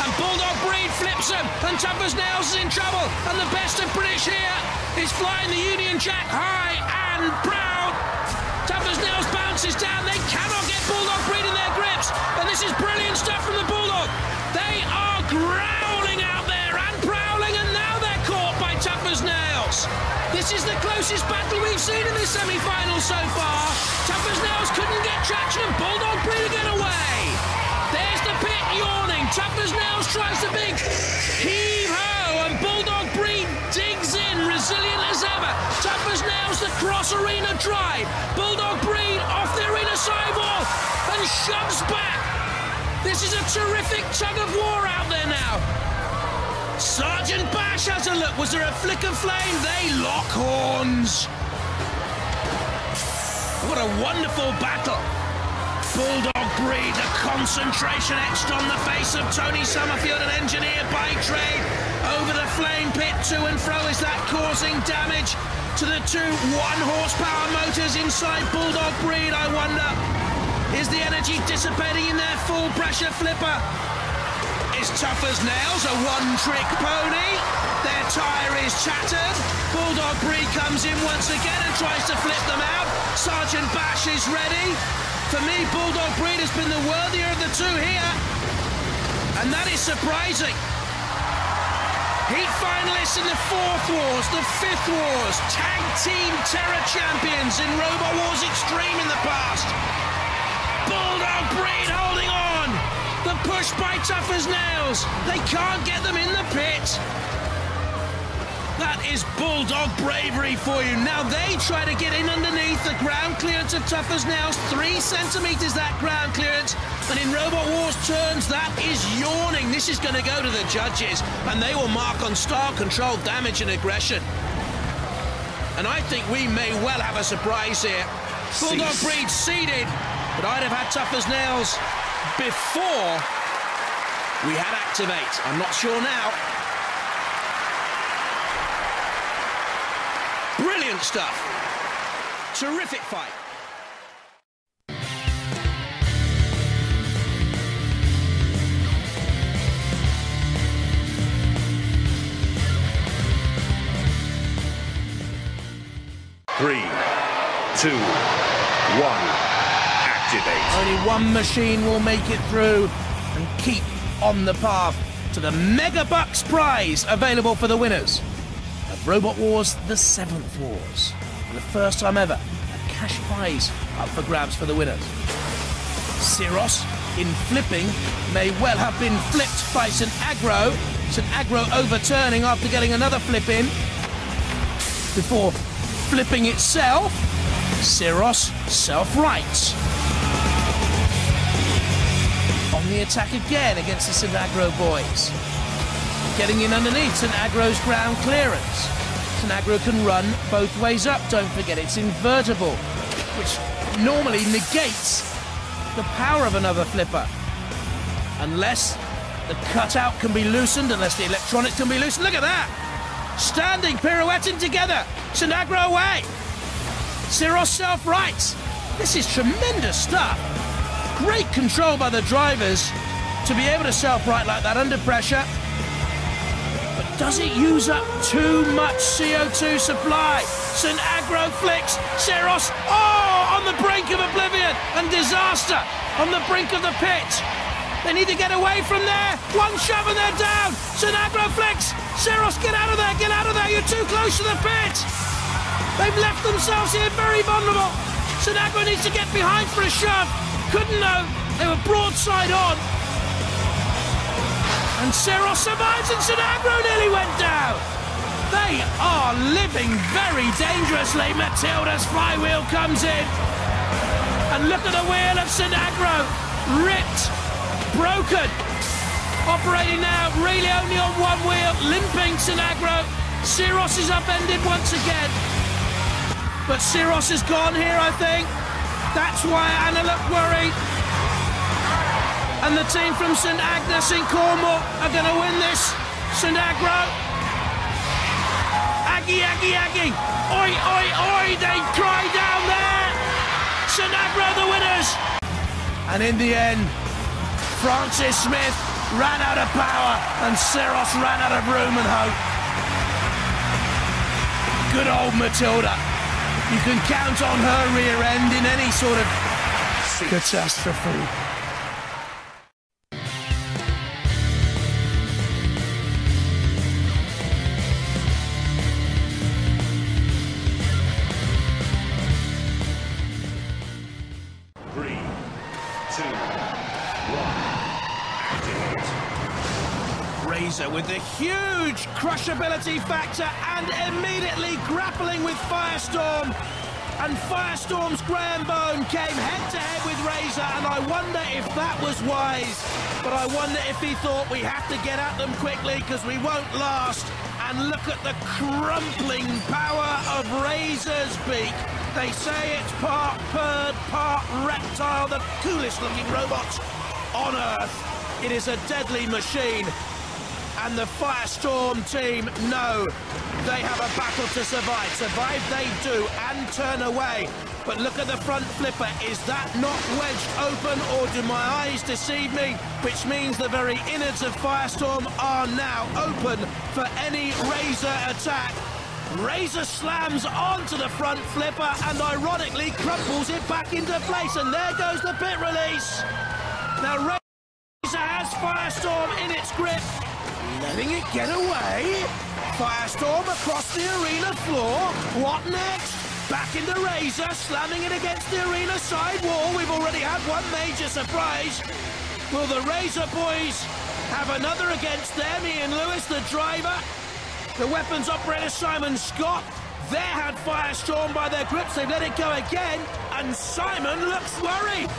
And Bulldog Breed flips him, and Tough as Nails is in trouble, and the best of British here is flying the Union Jack high and proud. Tough as Nails bounces down, they cannot get Bulldog Breed in their grips, and this is brilliant stuff from the Bulldog. They are growling out there and prowling, and now they're caught by Tough as Nails. This is the closest battle we've seen in this semi-final so far. Tough as Nails couldn't get traction, and Bulldog Breed again away. There's the pit yawning. Tough as Nails tries the big heave-ho, and Bulldog Breed digs in, resilient as ever. Tough as Nails, the cross arena dry. Bulldog Breed off the arena sidewall and shoves back. This is a terrific tug of war out there now. Sergeant Bash has a look. Was there a flick of flame? They lock horns. What a wonderful battle. Bulldog Breed, a concentration etched on the face of Tony Summerfield, an engineer by trade. Over the flame pit, to and fro. Is that causing damage to the two 1-horsepower motors inside Bulldog Breed, I wonder? Is the energy dissipating in their full pressure flipper? Is Tough as Nails a one-trick pony? Their tyre is tattered. Bulldog Breed comes in once again and tries to flip them out. Sergeant Bash is ready. For me, Bulldog Breed has been the worthier of the two here. And that is surprising. Heat finalists in the 4th Wars, the 5th Wars, Tag Team Terror Champions in Robot Wars Extreme in the past. Bulldog Breed holding on. The push by Tough as Nails. They can't get them in the pit. That is Bulldog bravery for you. Now they try to get in underneath the ground clearance of Tough as Nails. 3 centimetres that ground clearance. And in Robot Wars turns, that is yawning. This is going to go to the judges, and they will mark on start, control, damage and aggression. And I think we may well have a surprise here. Bulldog Breed seeded, but I'd have had Tough as Nails before we had Activate. I'm not sure now. Brilliant stuff. Terrific fight. Three, 2, 1, activate. Only one machine will make it through and keep on the path to the Mega Bucks prize available for the winners of Robot Wars, the 7th Wars. For the first time ever, a cash prize up for grabs for the winners. Ceros, in flipping, may well have been flipped by St. Agro. St. Agro overturning after getting another flip in. Before flipping itself, Ceros self-rights. On the attack again against the St. Agro boys. Getting in underneath St. Agro's ground clearance. St. Agro can run both ways up, don't forget, it's invertible, which normally negates the power of another flipper. Unless the cutout can be loosened, unless the electronics can be loosened. Look at that! Standing, pirouetting together. St. Agro away. Ceros self-rights. This is tremendous stuff. Great control by the drivers to be able to self-right like that under pressure. But does it use up too much CO2 supply? St. Agro flicks. Ceros, on the brink of oblivion and disaster. On the brink of the pit. They need to get away from there. One shove and they're down. St. Agro flicks. Ceros, get out of there, get out of there. You're too close to the pit. They've left themselves here very vulnerable. St. Agro needs to get behind for a shove. Couldn't though. They were broadside on. And Ceros survives and St. Agro nearly went down. They are living very dangerously. Matilda's flywheel comes in. And look at the wheel of St. Agro. Ripped. Broken. Operating now, really only on one wheel, limping St. Agro. Ceros is upended once again. But Ceros is gone here, I think. That's why Anna looked worried. And the team from St. Agnes in Cornwall are going to win this. St. Agro. Aggie, Aggie, Aggie. Oi, oi, oi, they cry down there. St. Agro the winners. And in the end, Francis Smith ran out of power, and Ceros ran out of room and hope. Good old Matilda. You can count on her rear end in any sort of catastrophe. Razer with the huge crushability factor and immediately grappling with Firestorm. And Firestorm's Graham Bone came head-to-head with Razer, and I wonder if that was wise. But I wonder if he thought we have to get at them quickly because we won't last. And look at the crumpling power of Razer's beak. They say it's part bird, part reptile, the coolest-looking robot on Earth. It is a deadly machine. And the Firestorm team know they have a battle to survive. Survive they do, and turn away. But look at the front flipper. Is that not wedged open, or do my eyes deceive me? Which means the very innards of Firestorm are now open for any Razer attack. Razer slams onto the front flipper and ironically crumples it back into place. And there goes the pit release. Now Razer has Firestorm in its grip. Letting it get away. Firestorm across the arena floor. What next? Back into Razer, slamming it against the arena side wall. We've already had one major surprise. Will the Razer boys have another against them? Ian Lewis, the driver. The weapons operator Simon Scott. They had Firestorm by their grips. They've let it go again. And Simon looks worried.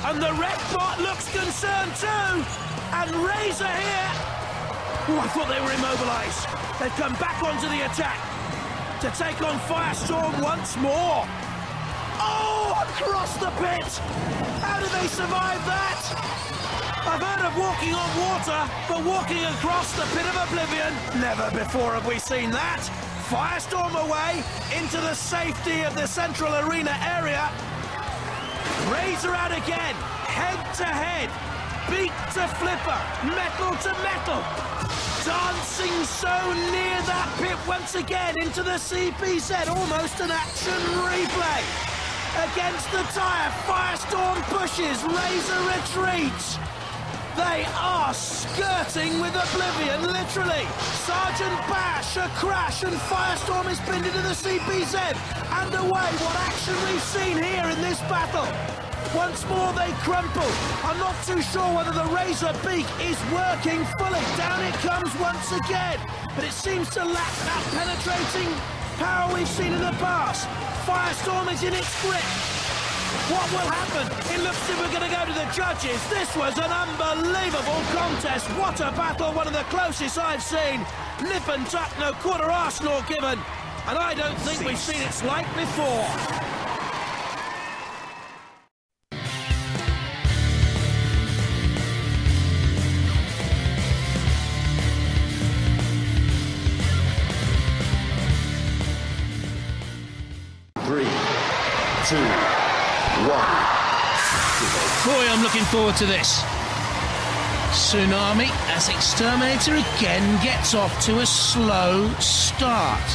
And the red bot looks concerned too. And Razer here. Oh, I thought they were immobilised. They've come back onto the attack to take on Firestorm once more. Oh, across the pit! How do they survive that? I've heard of walking on water, but walking across the pit of oblivion, never before have we seen that. Firestorm away into the safety of the central arena area. Razer out again, head to head. Beak to flipper, metal to metal. Dancing so near that pit once again into the CPZ, almost an action replay. Against the tyre, Firestorm pushes, Razer retreats. They are skirting with oblivion, literally. Sergeant Bash, a crash, and Firestorm is pinned into the CPZ. And away, what action we've seen here in this battle. Once more they crumple. I'm not too sure whether the Razer beak is working fully. Down it comes once again. But it seems to lack that penetrating power we've seen in the past. Firestorm is in its grip. What will happen? It looks as if we're going to go to the judges. This was an unbelievable contest. What a battle, one of the closest I've seen. Nip and tuck, no quarter arse nor given. And I don't think we've seen its like before. 3, 2, 1. Boy, I'm looking forward to this. Tsunami as X-Terminator again gets off to a slow start.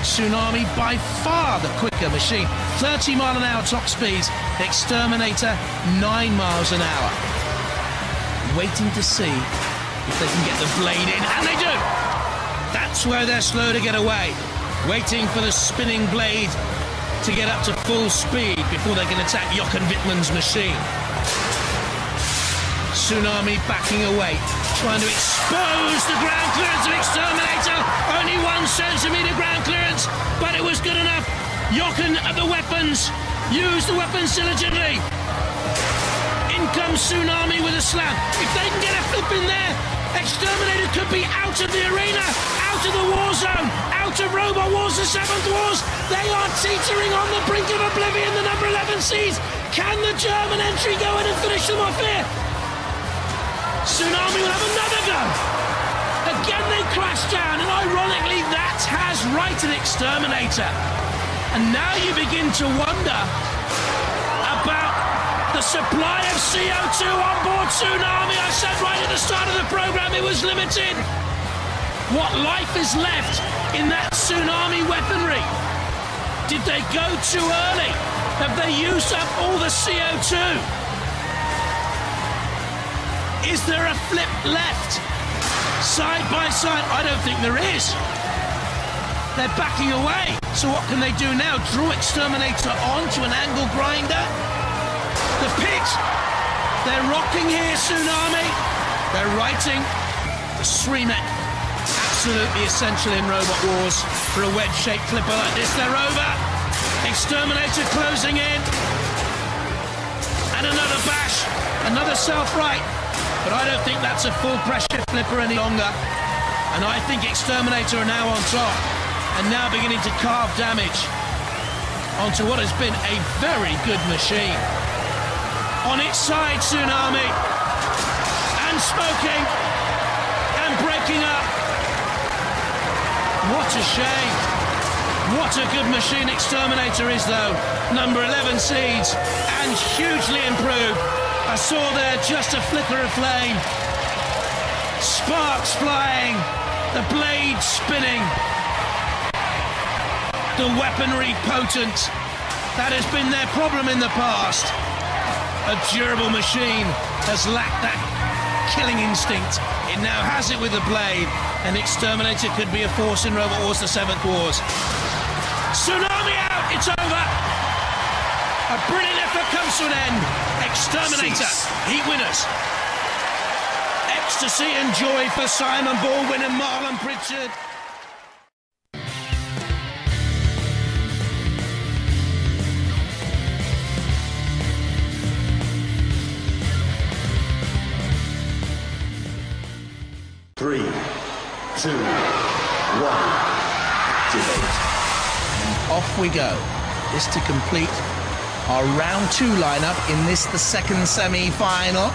Tsunami by far the quicker machine. 30 mile an hour top speeds. X-Terminator 9 miles an hour. Waiting to see if they can get the blade in, and they do! That's where they're slow to get away. Waiting for the spinning blade to get up to full speed before they can attack Jochen Wittmann's machine. Tsunami backing away, trying to expose the ground clearance of X-Terminator. Only 1 centimetre ground clearance, but it was good enough. Jochen at the weapons, used the weapons diligently. In comes Tsunami with a slam. If they can get a flip in there, X-Terminator could be out of the arena, out of the war zone, out of Robot Wars, the 7th Wars. They are teetering on the brink of oblivion, the number 11 seeds. Can the German entry go in and finish them off here? Tsunami will have another go. Again they crash down, and ironically that has righted X-Terminator. And now you begin to wonder about The supply of CO2 on board Tsunami, I said right at the start of the program, it was limited. What life is left in that Tsunami weaponry? Did they go too early? Have they used up all the CO2? Is there a flip left? Side by side, I don't think there is. They're backing away. So what can they do now? Draw X-Terminator onto an angle grinder? The pit! They're rocking here, Tsunami. They're righting. The Sreemet, absolutely essential in Robot Wars. For a wedge-shaped flipper like this, they're over. X-Terminator closing in. And another bash. Another self-right. But I don't think that's a full pressure flipper any longer. And I think X-Terminator are now on top. And now beginning to carve damage onto what has been a very good machine. On its side, Tsunami, and smoking, and breaking up. What a shame. What a good machine X-Terminator is, though. Number 11 seeds, and hugely improved. I saw there just a flicker of flame. Sparks flying, the blade spinning. The weaponry potent. That has been their problem in the past. A durable machine has lacked that killing instinct. It now has it with the blade, and X-Terminator could be a force in Robot Wars: The Seventh Wars. Tsunami out, it's over. A brilliant effort comes to an end. X-Terminator, heat winners. Ecstasy and joy for Simon Baldwin and Marlon Pritchard. Three, two, one, activate. Off we go. This to complete our round 2 lineup in this, the second semi-final.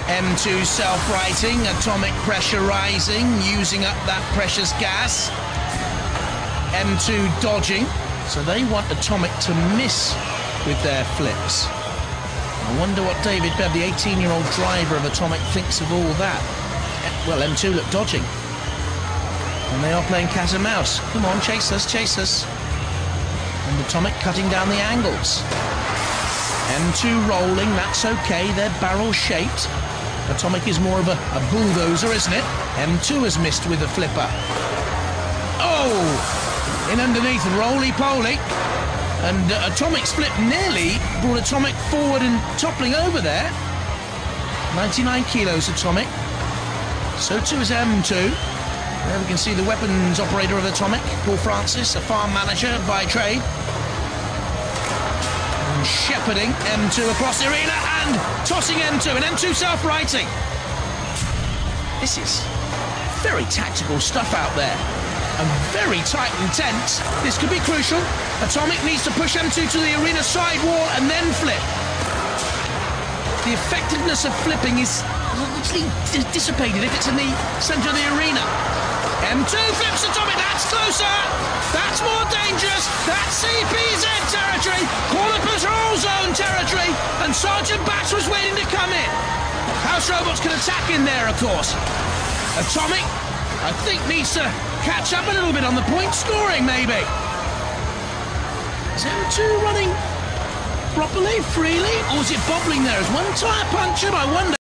M2 self-righting, atomic pressure rising, using up that precious gas. M2 dodging, so they want Atomic to miss with their flips. I wonder what David Bev, the 18-year-old driver of Atomic, thinks of all that. Well, M2 look dodging. And they are playing cat and mouse. Come on, chase us, chase us. And Atomic cutting down the angles. M2 rolling, that's okay, they're barrel-shaped. Atomic is more of a bulldozer, isn't it? M2 has missed with a flipper. Oh! In underneath, roly-poly. And Atomic's flip nearly brought Atomic forward and toppling over there. 99 kilos, Atomic. So too is M2. There we can see the weapons operator of Atomic, Paul Francis, a farm manager by trade. And shepherding M2 across the arena and tossing M2, and M2 self-righting. This is very tactical stuff out there, and very tight and tense. This could be crucial. Atomic needs to push M2 to the arena side wall and then flip. The effectiveness of flipping is literally dissipated if it's in the centre of the arena. M2 flips Atomic, that's closer! That's more dangerous! That's CPZ territory! Corner patrol zone territory! And Sergeant Bash was waiting to come in. House robots can attack in there, of course. Atomic, I think, needs to catch up a little bit on the point scoring, maybe. Is M2 running properly, freely, or is it bobbling there? Is one tyre punctured? I wonder.